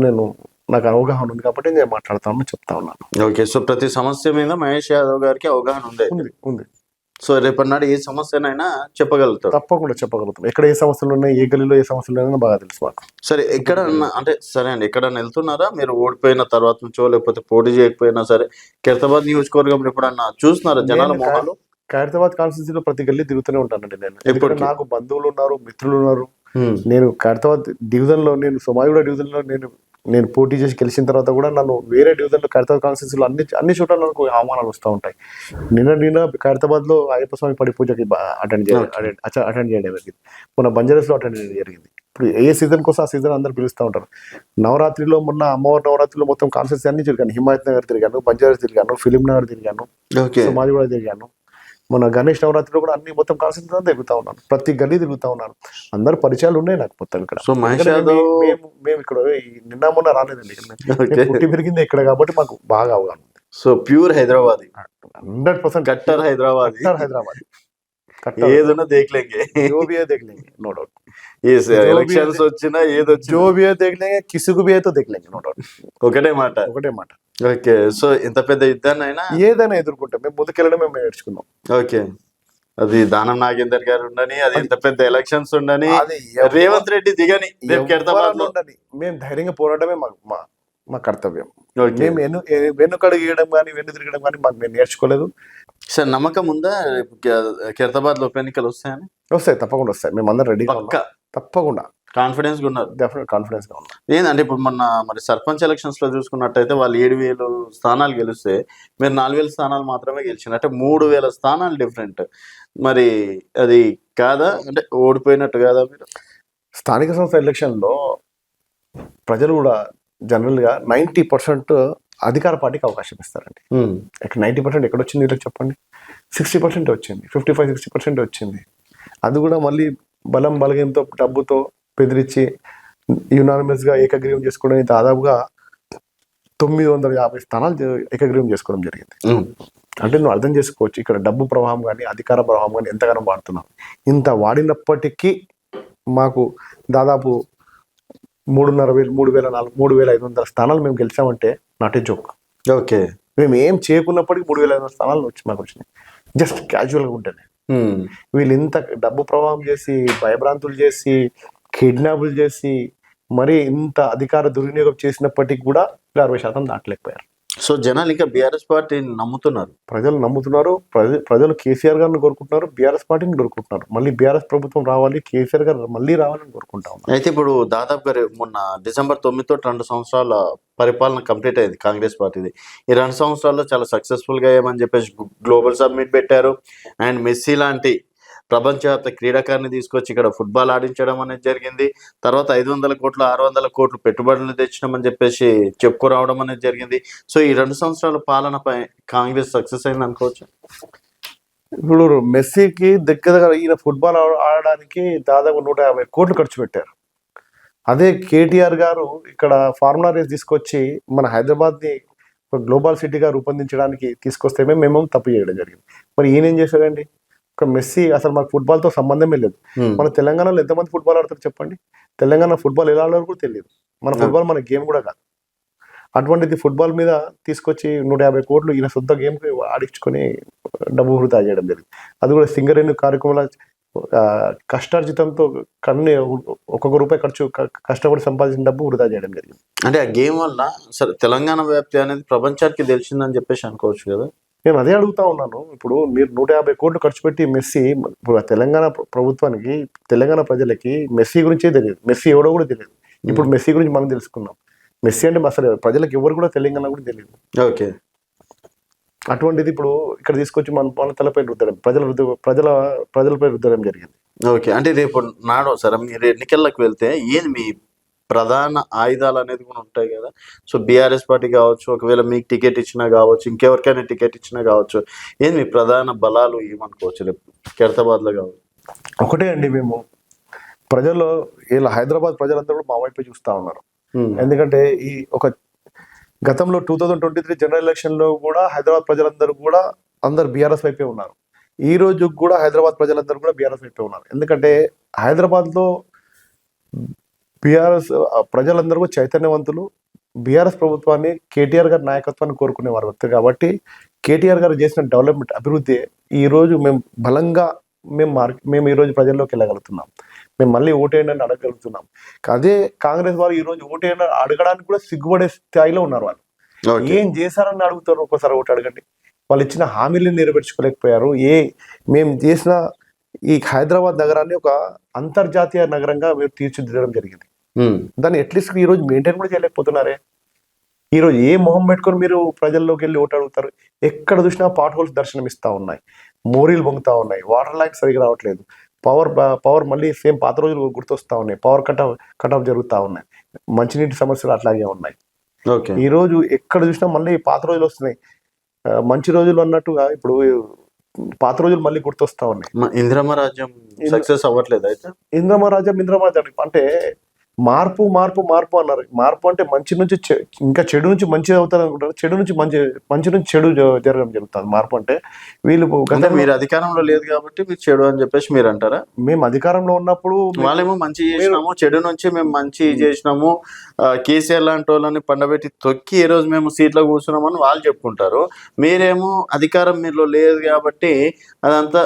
Speaker 2: నాకు అవగాహన ఉంది కాబట్టి నేను మాట్లాడతామని చెప్తా ఉన్నాను.
Speaker 1: ఓకే, సో ప్రతి సమస్య మీద మహేష్ యాదవ్ గారికి అవగాహన ఉంది.
Speaker 2: ఉంది.
Speaker 1: సో రేపటి నాడు ఏ సమస్యనైనా చెప్పగలుగుతారు.
Speaker 2: తప్పకుండా చెప్పగలుగుతాం. ఎక్కడ ఏ సమస్యలు ఉన్నాయి, ఏ గల్లీలో ఏ సమస్యలు ఉన్నాయని బాగా తెలుసు మాకు.
Speaker 1: సరే ఎక్కడన్నా అంటే సరే అండి, ఎక్కడన్నా వెళ్తున్నారా మీరు ఓడిపోయిన తర్వాత నుంచో, లేకపోతే పోటీ చేయకపోయినా సరే ఖైరతాబాద్ నియోజకవర్గం ఎప్పుడన్నా చూస్తున్నారా జనాల
Speaker 2: నేను
Speaker 1: మొహాలు?
Speaker 2: ఖైరతాబాద్ కాన్స్టిట్యూన్సీలో ప్రతి గల్లీ తిరుగుతూనే ఉంటానండి నేను.
Speaker 1: ఎప్పటికీ?
Speaker 2: ఎందుకంటే నాకు బంధువులు ఉన్నారు, మిత్రులు ఉన్నారు. నేను ఖైరతాబాద్ డివిజన్ లో, నేను సోమాజిగూడ డివిజన్ లో నేను పోటీ చేసి గెలిచిన తర్వాత కూడా నన్ను వేరే డివిజన్ లో ఖైరతాబాద్ కాన్స్టిట్యూన్సీలో అన్ని చోట్ల నాకు ఆహ్వానాలు వస్తూ ఉంటాయి. నిన్న ఖైరతాబాద్ లో అయ్యప్ప స్వామి పడి పూజకి అటెండ్ చేయడం జరిగింది. మొన్న బంజారాస్ లో అటెండ్ చేయడం జరిగింది. ఇప్పుడు ఏ సీజన్ కోసం ఆ సీజన్ అందరు పిలుస్తూ ఉంటారు. నవరాత్రిలో మొన్న అమ్మవారి నవరాత్రిలో మొత్తం కాన్స్టిట్యూన్సీ అన్ని తిరిగాను. హిమాయత్ నగర్ తిరిగాను, బంజారాస్ తిరిగాను, ఫిలిం నగర్ తిరిగాను,
Speaker 1: ఓకే.
Speaker 2: సోమాజిగూడ తిరిగాను. మన గణేష్ నవరాత్రిలో కూడా అన్ని మొత్తం కాన్సెప్ట్ తిరుగుతా ఉన్నాను. ప్రతి గల్లీ తిరుగుతా ఉన్నాను. అందరు పరిచయాలు ఉన్నాయి నాకు మొత్తం ఇక్కడ.
Speaker 1: సో మహేష్
Speaker 2: ఎందుకంటే
Speaker 1: యాదవ్
Speaker 2: మేము ఇక్కడ నిన్న మొన్న రాలేదండి. మేము పుట్టి పెరిగింది ఇక్కడ కాబట్టి మాకు బాగా అవగాహన ఉంది.
Speaker 1: So pure Hyderabad,
Speaker 2: 100%
Speaker 1: cutter Hyderabad,
Speaker 2: Hyderabad
Speaker 1: ఏదైనా దేఖలేంगे,
Speaker 2: जो भी है देख लेंगे, नो डाउट.
Speaker 1: ఎలక్షన్స్ వచ్చినా ఏదొచ్చినా
Speaker 2: जो भी है देख लेंगे, किसी को भी है तो देख लेंगे, नो डाउट.
Speaker 1: ఒకటే మాట.
Speaker 2: ఒకటే మాట.
Speaker 1: ఓకే. సో ఇంత పెద్ద యుద్ధాన్ని అయినా
Speaker 2: ఏదైనా ఎదుర్కొంటాం. మేము ముందుకెళ్ళడం మేము నేర్చుకున్నాం.
Speaker 1: ఓకే. అది దానం నాగేందర్ గారు ఉండని, అది ఇంత పెద్ద ఎలక్షన్స్ ఉండని,
Speaker 2: అది
Speaker 1: రేవంత్ రెడ్డి దిగని, రేపు ఖైరతాబాద్ లో
Speaker 2: ఉండని మేము ధైర్యంగా పోరాడమే మా కర్తవ్యం.
Speaker 1: ఓకే.
Speaker 2: మేము వెన్నుకడుగు గీయడం కానీ వెన్ను తిరగడం కానీ మాకు మేము నేర్చుకోలేదు.
Speaker 1: సార్ నమ్మకం ఉందా రేపు ఖైరతాబాద్ లో ఉప ఎన్నికలు వస్తాయని?
Speaker 2: వస్తాయి, తప్పకుండా వస్తాయి. మేము అందరం రెడీగా
Speaker 1: పక్కా
Speaker 2: ఉన్నాం. తప్పకుండా
Speaker 1: కాన్ఫిడెన్స్ గా ఉన్నారు?
Speaker 2: డెఫినెట్ కాన్ఫిడెన్స్ గా ఉన్నాం.
Speaker 1: ఏంటంటే ఇప్పుడు మొన్న మరి సర్పంచ్ ఎలక్షన్స్ లో చూసుకున్నట్టయితే వాళ్ళు 7,000 స్థానాలు గెలిస్తే మీరు 4,000 స్థానాలు మాత్రమే గెలిచింది. అంటే 3,000 స్థానాలు డిఫరెంట్. మరి అది కాదా, అంటే ఓడిపోయినట్టు కాదా మీరు?
Speaker 2: స్థానిక సంస్థ ఎలక్షన్ లో ప్రజలు కూడా జనరల్ గా 90% అధికార పార్టీకి అవకాశం ఇస్తారండి. ఇక్కడ 90% ఎక్కడ వచ్చింది వీళ్ళకి చెప్పండి? 60% వచ్చింది, 55-60% వచ్చింది. అది కూడా మళ్ళీ బలం బలగంతో డబ్బుతో బెదిరించి యునానిమస్ గా ఏకగ్రీవం చేసుకోవడం, దాదాపుగా 950 స్థానాలు ఏకగ్రీవం చేసుకోవడం జరిగింది. అంటే నువ్వు అర్థం చేసుకోవచ్చు ఇక్కడ డబ్బు ప్రవాహం కానీ అధికార ప్రవాహం కానీ ఎంతగానో వాడుతున్నాం. ఇంత వాడినప్పటికీ మాకు దాదాపు 3,500 స్థానాలు మేము గెలిచామంటే నాట్ ఏ జోక్.
Speaker 1: ఓకే.
Speaker 2: మేము ఏం చేయకున్నప్పటికీ 3,500 స్థానాలు మాకు వచ్చినాయి. జస్ట్ క్యాజువల్గా ఉంటేనే. వీళ్ళు ఇంత డబ్బు ప్రవాహం చేసి, భయభ్రాంతులు చేసి, కిడ్నాపులు చేసి, మరి ఇంత అధికార దుర్వినియోగం చేసినప్పటికీ కూడా 60% దాటలేకపోయారు.
Speaker 1: సో జనాలు ఇంకా బీఆర్ఎస్ పార్టీని నమ్ముతున్నారు.
Speaker 2: ప్రజలు నమ్ముతున్నారు. ప్రజలు కేసీఆర్ గారిని కోరుకుంటున్నారు, బీఆర్ఎస్ పార్టీని కోరుకుంటున్నారు. మళ్ళీ బీఆర్ఎస్ ప్రభుత్వం రావాలి, కేసీఆర్ గారు మళ్ళీ రావాలని కోరుకుంటాం.
Speaker 1: అయితే ఇప్పుడు దాదాపుగా మొన్న డిసెంబర్ 9తో 2 సంవత్సరాల పరిపాలన కంప్లీట్ అయింది కాంగ్రెస్ పార్టీది. ఈ 2 సంవత్సరాల్లో చాలా సక్సెస్ఫుల్ గా ఏమని చెప్పేసి గ్లోబల్ సమ్మిట్ పెట్టారు. అండ్ మెస్సీ లాంటి ప్రపంచవ్యాప్త క్రీడాకారిని తీసుకొచ్చి ఇక్కడ ఫుట్బాల్ ఆడించడం అనేది జరిగింది. తర్వాత 500 కోట్లు 600 కోట్లు పెట్టుబడులు తెచ్చినామని చెప్పేసి చెప్పుకురావడం అనేది జరిగింది. సో ఈ 2 సంవత్సరాల పాలనపై కాంగ్రెస్ సక్సెస్ అయింది అనుకోవచ్చు.
Speaker 2: ఇప్పుడు మెస్సీకి దగ్గర ఈయన ఫుట్బాల్ ఆడడానికి దాదాపు 150 కోట్లు ఖర్చు పెట్టారు. అదే కేటీఆర్ గారు ఇక్కడ ఫార్ములా రేస్ తీసుకొచ్చి మన హైదరాబాద్ని ఒక గ్లోబల్ సిటీగా రూపొందించడానికి తీసుకొస్తే మేము తప్పు చేయడం జరిగింది. మరి ఈయన ఏం చేశాడండి? ఒక మెస్సీ అసలు మాకు ఫుట్బాల్తో సంబంధమే లేదు. మన తెలంగాణలో ఎంతమంది ఫుట్బాల్ ఆడతారు చెప్పండి? తెలంగాణ ఫుట్బాల్ ఎలా ఆడాలో కూడా తెలియదు. మన ఫుట్బాల్ మన గేమ్ కూడా కాదు. అటువంటిది ఫుట్బాల్ మీద తీసుకొచ్చి 150 కోట్లు ఈయన సొంత గేమ్కి ఆడించుకొని డబ్బు వృధా చేయడం జరిగింది. అది కూడా సింగరేణి కార్యక్రమాల కష్టార్జితంతో ఒక్కొక్క రూపాయి కష్టపడి సంపాదించిన డబ్బు వృధా చేయడం జరిగింది.
Speaker 1: అంటే ఆ గేమ్ వల్ల సరే తెలంగాణ వ్యాప్తి అనేది ప్రపంచానికి తెలిసిందని చెప్పేసి అనుకోవచ్చు కదా.
Speaker 2: నేను అదే అడుగుతా ఉన్నాను. ఇప్పుడు మీరు 150 కోట్లు ఖర్చు పెట్టి మెస్సీ, ఇప్పుడు తెలంగాణ ప్రభుత్వానికి, తెలంగాణ ప్రజలకి మెస్సీ గురించే తెలియదు, మెస్సీ ఎవడో కూడా తెలియదు. ఇప్పుడు మెస్సీ గురించి మనం తెలుసుకున్నాం. మెస్సీ అంటే అసలు ప్రజలకు ఎవరు కూడా తెలంగాణ కూడా తెలియదు.
Speaker 1: ఓకే.
Speaker 2: అటువంటిది ఇప్పుడు ఇక్కడ తీసుకొచ్చి మన తలపై రుద్దడం, ప్రజలపై రుద్దడం జరిగింది.
Speaker 1: ఓకే. అంటే రేపు నాడు సరే మీరు ఎన్నికల్లోకి వెళ్తే ఏది మీ ప్రధాన ఆయుధాలు అనేది కూడా ఉంటాయి కదా. సో బీఆర్ఎస్ పార్టీ కావచ్చు, ఒకవేళ మీకు టికెట్ ఇచ్చినా కావచ్చు, ఇంకెవరికైనా టికెట్ ఇచ్చినా కావచ్చు, ఏంది మీ ప్రధాన బలాలు ఏమనుకోవచ్చు రేపు ఖైరతాబాద్లో కావచ్చు?
Speaker 2: ఒకటే అండి, మేము ప్రజల్లో ఇలా హైదరాబాద్ ప్రజలందరూ కూడా మా వైపే చూస్తూ ఉన్నారు. ఎందుకంటే ఈ ఒక గతంలో 2023 జనరల్ ఎలక్షన్ లో కూడా హైదరాబాద్ ప్రజలందరూ కూడా అందరు బీఆర్ఎస్ వైపే ఉన్నారు. ఈ రోజు కూడా హైదరాబాద్ ప్రజలందరూ కూడా బీఆర్ఎస్ వైపే ఉన్నారు. ఎందుకంటే హైదరాబాద్ లో బీఆర్ఎస్ ప్రజలందరూ కూడా చైతన్యవంతులు, బీఆర్ఎస్ ప్రభుత్వాన్ని, కేటీఆర్ గారి నాయకత్వాన్ని కోరుకునే వారు వ్యక్తి కాబట్టి కేటీఆర్ గారు చేసిన డెవలప్మెంట్ అభివృద్ధి ఈ రోజు మేము బలంగా మేము ఈ రోజు ప్రజల్లోకి వెళ్ళగలుగుతున్నాం. మేము మళ్ళీ ఓటేయండి అని అడగగలుగుతున్నాం. అదే కాంగ్రెస్ వారు ఈ రోజు ఓటేయండి అడగడానికి కూడా సిగ్గుపడే స్థాయిలో ఉన్నారు. వాళ్ళు ఏం చేశారని అడుగుతారు. ఒక్కోసారి ఓటు అడగండి. వాళ్ళు ఇచ్చిన హామీలను నెరవేర్చుకోలేకపోయారు. మేము చేసిన ఈ హైదరాబాద్ నగరాన్ని ఒక అంతర్జాతీయ నగరంగా మీరు తీర్చిదిద్దడం జరిగింది. దాన్ని అట్లీస్ట్ ఈ రోజు మెయింటైన్ కూడా చేయలేకపోతున్నారే. ఈ రోజు ఏ మొహం పెట్టుకొని మీరు ప్రజల్లోకి వెళ్ళి ఓటు అడుగుతారు? ఎక్కడ చూసినా పాట్ హోల్స్ దర్శనం ఇస్తా ఉన్నాయి, మోరీలు పొంగుతా ఉన్నాయి, వాటర్ లైన్స్ సరిగ్గా రావట్లేదు, పవర్ మళ్ళీ సేమ్ పాత రోజులు గుర్తొస్తా ఉన్నాయి, పవర్ కట్ ఆఫ్ జరుగుతూ ఉన్నాయి, మంచినీటి సమస్యలు అట్లాగే ఉన్నాయి. ఈ రోజు ఎక్కడ చూసినా మళ్ళీ పాత రోజులు వస్తున్నాయి. మంచి రోజులు అన్నట్టుగా ఇప్పుడు పాత రోజులు మళ్ళీ గుర్తొస్తా ఉన్నాయి.
Speaker 1: ఇందిరమ్మ రాజ్యం సక్సెస్ అవ్వట్లేదు. అయితే ఇందిరమ్మ
Speaker 2: రాజ్యం అంటే మార్పు అన్నారు. మార్పు అంటే మంచి నుంచి ఇంకా చెడు నుంచి మంచి అవుతారు అనుకుంటారు. చెడు నుంచి మంచి నుంచి చెడు జరగడం జరుగుతుంది. మార్పు అంటే
Speaker 1: మీరు అధికారంలో లేదు కాబట్టి మీరు చెడు అని చెప్పేసి మీరు అంటారా?
Speaker 2: మేము అధికారంలో ఉన్నప్పుడు
Speaker 1: వాళ్ళేమో మంచి చేసినాము, చెడు నుంచి మేము మంచి చేసినాము, కేసీఆర్ లాంటి వాళ్ళని పండబెట్టి తొక్కి ఈ రోజు మేము సీట్లో కూర్చున్నామని వాళ్ళు చెప్పుకుంటారు. మీరేమో అధికారం మీలో లేదు కాబట్టి అదంతా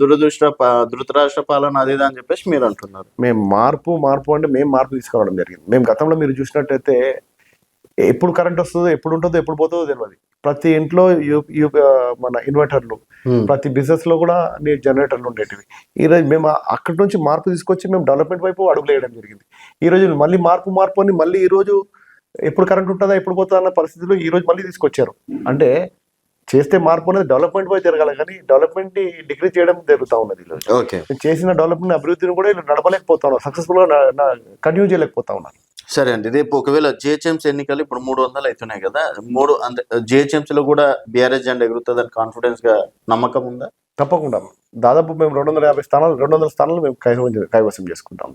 Speaker 1: ధృతరాష్ట్ర పాలన అదేదా అని చెప్పేసి మీరు అంటున్నారు.
Speaker 2: మేము మార్పు అంటే మేము మార్పు తీసుకురావడం జరిగింది. మేము గతంలో మీరు చూసినట్టయితే ఎప్పుడు కరెంట్ వస్తుందో, ఎప్పుడు ఉంటుందో, ఎప్పుడు పోతుందో తెలియదు. ప్రతి ఇంట్లో మన ఇన్వర్టర్లు, ప్రతి బిజినెస్ లో కూడా జనరేటర్లు ఉండేటివి. ఈ రోజు మేము అక్కడి నుంచి మార్పు తీసుకొచ్చి మేము డెవలప్మెంట్ వైపు అడుగులు వేయడం జరిగింది. ఈ రోజు మళ్ళీ మార్పు అని మళ్ళీ ఈ రోజు ఎప్పుడు కరెంట్ ఉంటుందా, ఎప్పుడు పోతుందా అన్న పరిస్థితిలో ఈ రోజు మళ్ళీ తీసుకొచ్చారు. అంటే చేస్తే మార్పు అనేది డెవలప్మెంట్ వైపు జరగాలి, కానీ డెవలప్మెంట్ ని డిగ్రీ చేయడం జరుగుతూ ఉన్నది. చేసిన డెవలప్మెంట్ అభివృద్ధిని కూడా వీళ్ళు నడపలేకపోతా ఉన్నారు, సక్సెస్ఫుల్ గా కంటిన్యూ చేయలేకపోతా ఉన్నారు.
Speaker 1: సరే అండి, రేపు ఒకవేళ జిహెచ్ఎంసీ ఎన్నికలు ఇప్పుడు 300 అవుతున్నాయి కదా, జిహెచ్ఎంసీలో కూడా బీఆర్ఎస్ జెండా ఎగురుతుందని కాన్ఫిడెన్స్ గా నమ్మకం ఉందా?
Speaker 2: తప్పకుండా. దాదాపు మేము 250 స్థానాలు 200 స్థానాలు మేము కైవసం చేసుకుంటాం.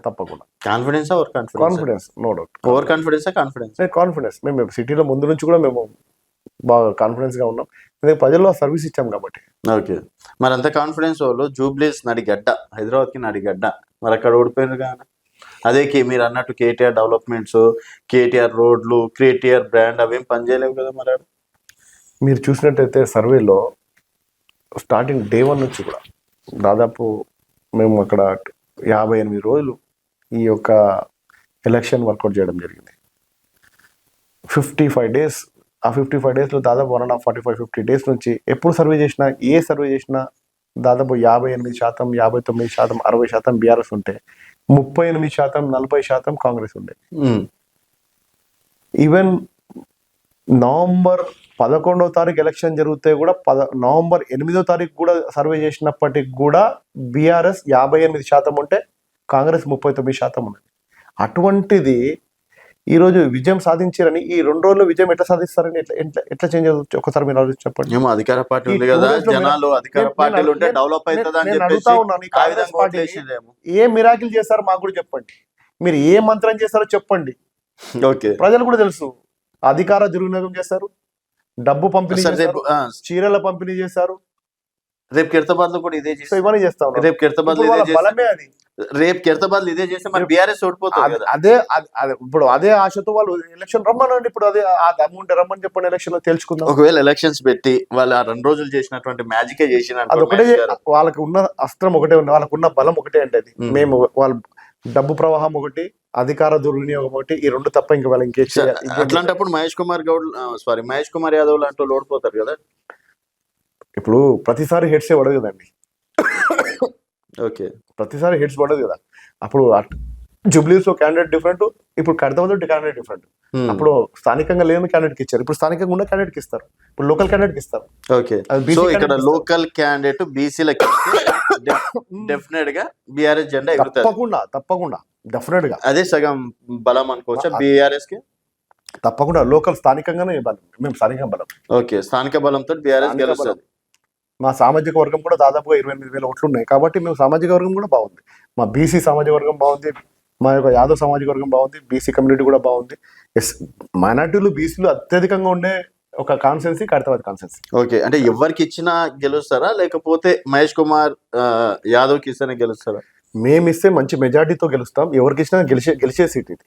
Speaker 2: తప్పకుండా.
Speaker 1: Confidence
Speaker 2: no doubt.
Speaker 1: Over confidence
Speaker 2: మేము సిటీలో ముందు నుంచి కూడా మేము బాగా కాన్ఫిడెన్స్ గా ఉన్నాం. ప్రజల్లో సర్వీస్ ఇచ్చాం కాబట్టి.
Speaker 1: ఓకే, మరి అంత కాన్ఫిడెన్స్ వాళ్ళు జూబ్లీస్ నడిగడ్డ, హైదరాబాద్ కి నడిగడ్డ, మరి అక్కడ ఓడిపోయారు కానీ అదే మీరు అన్నట్టు కేటీఆర్ డెవలప్మెంట్స్, కేటీఆర్ రోడ్లు, కేటీఆర్ బ్రాండ్ అవేం పనిచేయలేవు కదా. మరి
Speaker 2: మీరు చూసినట్టయితే సర్వేలో స్టార్టింగ్ డే 1 నుంచి కూడా దాదాపు మేము అక్కడ 58 రోజులు ఈ యొక్క ఎలక్షన్ వర్కౌట్ చేయడం జరిగింది. 55 days. ఆ 55 days లో దాదాపు 45-50 days నుంచి ఎప్పుడు సర్వే చేసినా, ఏ సర్వే చేసినా దాదాపు 58%, 59%, 60% బీఆర్ఎస్ ఉంటే 38%, 40% కాంగ్రెస్ ఉండే. ఈవెన్ నవంబర్ 11వ తారీఖు ఎలక్షన్ జరిగితే కూడా నవంబర్ 8వ తారీఖు కూడా సర్వే చేసినప్పటికి కూడా బీఆర్ఎస్ 58% ఉంటే కాంగ్రెస్ 39% ఉన్నది. అటువంటిది ఈరోజు విజయం సాధించారని, ఈ 2 రోజుల్లో విజయం ఎట్లా సాధిస్తారని ఎట్లా చేంజ్ అవుతుంది ఒకసారి మీరు ఆలోచించి చెప్పండి.
Speaker 1: అధికార పార్టీ ఉంది కదా, జనాలు అధికార పార్టీలు ఉంటే డెవలప్ అవుతుందని
Speaker 2: అడుగుతా ఉన్నాను. కాంగ్రెస్ పార్టీ ఏ మిరాకిల్ చేస్తారో మాకు కూడా చెప్పండి. మీరు ఏ మంత్రం చేస్తారో చెప్పండి.
Speaker 1: ఓకే,
Speaker 2: ప్రజలు కూడా తెలుసు. అధికార దుర్వినియోగం చేస్తారు, డబ్బు పంపిణీ చేస్తారు, చీరల పంపిణీ చేస్తారు.
Speaker 1: రేపు కిర్తాబాద్ లో కూడా ఇదే చేస్తారు.
Speaker 2: ఇవన్నీ చేస్తా ఉన్నారు.
Speaker 1: రేపు కిర్తాబాద్ బలమే అది. రేపు కిర్తాబాద్ ఇదే చేస్తే మరి బీఆర్ఎస్ ఓడిపోతుంది.
Speaker 2: ఇప్పుడు అదే ఆశతో వాళ్ళు ఎలక్షన్ రమ్మనండి. ఇప్పుడు అదే అమౌంట్ రమ్మని చెప్పండి, ఎలక్షన్ లో తెలుసుకుందాం.
Speaker 1: ఒకవేళ ఎలక్షన్స్ పెట్టి వాళ్ళు ఆ 2 రోజులు చేసినటువంటి మ్యాజికే చేసిన
Speaker 2: అది ఒకటే. వాళ్ళకి ఉన్న అస్త్రం ఒకటే ఉంది, వాళ్ళకు ఉన్న బలం ఒకటే. అంటే అది మేము వాళ్ళ డబ్బు ప్రవాహం ఒకటి, అధికార దుర్వినియోగం ఒకటి, ఈ 2 తప్ప ఇంకా వాళ్ళు ఇంకే.
Speaker 1: అట్లాంటప్పుడు మహేష్ కుమార్ యాదవ్ లాంటి వాళ్ళు ఓడిపోతారు కదా.
Speaker 2: ఇప్పుడు ప్రతిసారి హెడ్సే పడదు కదండి.
Speaker 1: ఓకే,
Speaker 2: ప్రతిసారి హెడ్స్ పడదు కదా. అప్పుడు జూబ్లీస్ లో క్యాండిడేట్ డిఫరెంట్, ఇప్పుడు హైదరాబాద్ క్యాండిడేట్ డిఫరెంట్. అప్పుడు స్థానికంగా లేని క్యాండిడేట్ కి ఇచ్చారు, ఇప్పుడు స్థానికంగా ఉన్న క్యాండిడేట్ కి ఇస్తారు, ఇప్పుడు లోకల్ క్యాండిడేట్ కి ఇస్తారు.
Speaker 1: ఓకే, సో ఇక్కడ లోకల్ క్యాండిడేట్ బీసీలకి డెఫినెట్ గా బీఆర్ఎస్ జెండా ఎగురుతుంది.
Speaker 2: తప్పకుండా డెఫినెట్ గా
Speaker 1: అదే సగం బలం అనుకోవచ్చా బీఆర్ఎస్ కి?
Speaker 2: తప్పకుండా లోకల్ స్థానికంగానే బలం. మేము స్థానిక బలం.
Speaker 1: ఓకే, స్థానిక బలంతో బీఆర్ఎస్ గెలుస్తుంది.
Speaker 2: మా సామాజిక వర్గం కూడా దాదాపుగా 28,000 ఓట్లు ఉన్నాయి కాబట్టి మేము సామాజిక వర్గం కూడా బాగుంది. మా బీసీ సామాజిక వర్గం బాగుంది, మా యొక్క యాదవ్ సామాజిక వర్గం బాగుంది, బీసీ కమ్యూనిటీ కూడా బాగుంది. మైనార్టీలు బీసీలు అత్యధికంగా ఉండే ఒక కాన్స్టెన్సీ హైదరాబాద్ కాన్స్టెన్సీ.
Speaker 1: ఓకే, అంటే ఎవరికి ఇచ్చినా గెలుస్తారా, లేకపోతే మహేష్ కుమార్ యాదవ్కి ఇస్తేనే గెలుస్తారా?
Speaker 2: మేము ఇస్తే మంచి మెజార్టీతో గెలుస్తాం. ఎవరికి ఇచ్చినా గెలిచే సీట్ ఇది.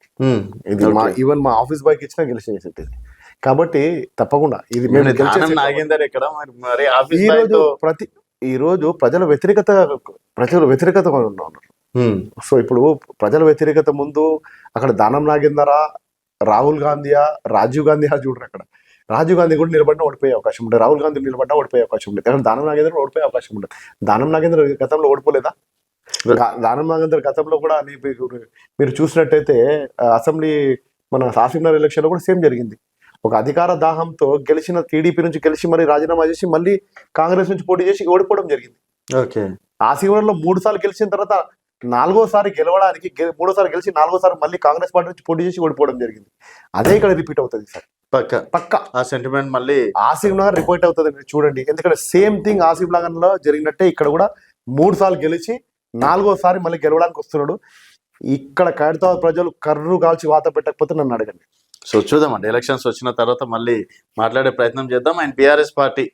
Speaker 2: ఈవెన్ మా ఆఫీస్ బాయ్కి ఇచ్చినా గెలిచే సీట్ ఇది. కాబట్టి తప్పకుండా ఇది మేము
Speaker 1: దానం
Speaker 2: గెలిచేసి
Speaker 1: నాగేందర్ ఎక్కడ మరి
Speaker 2: ఈ
Speaker 1: ఆఫీస్
Speaker 2: రోజు ఈ రోజు ప్రజల వ్యతిరేకత ఉన్నారు. సో ఇప్పుడు ప్రజల వ్యతిరేకత ముందు అక్కడ దానం నాగేందరా, రాహుల్ గాంధీయా, రాజీవ్ గాంధీయా చూడరు. అక్కడ రాజీవ్ గాంధీ కూడా నిలబడినా ఓడిపోయే అవకాశం ఉంటుంది, రాహుల్ గాంధీ నిలబడినా ఓడిపోయే అవకాశం ఉంటుంది. అక్కడ దానం నాగేంద్ర ఓడిపోయే అవకాశం ఉంటుంది. దానం నాగేంద్ర గతంలో ఓడిపోలేదా? దానం నాగేంద్ర గతంలో కూడా మీరు చూసినట్టయితే అసెంబ్లీ మన ఆసిఫ్నగర్ ఎలక్షన్ లో కూడా సేమ్ జరిగింది. ఒక అధికార దాహంతో గెలిచిన టీడీపీ నుంచి గెలిచి మరి రాజీనామా చేసి మళ్ళీ కాంగ్రెస్ నుంచి పోటీ చేసి ఓడిపోవడం జరిగింది.
Speaker 1: ఓకే,
Speaker 2: ఆసిఫ్నగర్ లో 3 సార్లు గెలిచిన తర్వాత 4వ సారి గెలవడానికి 3వ సారి గెలిచి 4వ సారి మళ్ళీ కాంగ్రెస్ పార్టీ నుంచి పోటీ చేసి ఓడిపోవడం జరిగింది. అదే ఇక్కడ రిపీట్ అవుతుంది సార్, పక్క
Speaker 1: ఆ సెంటిమెంట్ మళ్ళీ
Speaker 2: ఆసిఫ్ నగర్ రిపీట్ అవుతుంది. మీరు చూడండి, ఎందుకంటే సేమ్ థింగ్ ఆసిఫ్ నగర్ లో జరిగినట్టే ఇక్కడ కూడా 3 సార్లు గెలిచి 4వ సారి మళ్ళీ గెలవడానికి వస్తున్నాడు. ఇక్కడ ఖైరతాబాద్ ప్రజలు కర్రు కాల్చి వాత పెట్టకపోతే నన్ను అడగండి.
Speaker 1: సో చూద్దామండి, ఎలక్షన్స్ వచ్చిన తర్వాత మళ్ళీ మాట్లాడే ప్రయత్నం చేద్దాం. అండ్ బీఆర్ఎస్ పార్టీ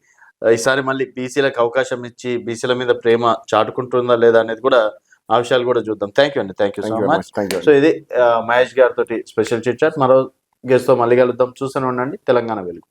Speaker 1: ఈసారి మళ్ళీ బీసీలకు అవకాశం ఇచ్చి బీసీల మీద ప్రేమ చాటుకుంటుందా లేదా అనేది కూడా ఆ విషయాలు కూడా చూద్దాం. థ్యాంక్ యూ అండి, thank you so much. So ఇది మహేష్ గారితో స్పెషల్ చిట్ చాట్. మరో గెస్ట్ తో మళ్ళీ కలుద్దాం. చూస్తూనే ఉండండి తెలంగాణ వెలుగు.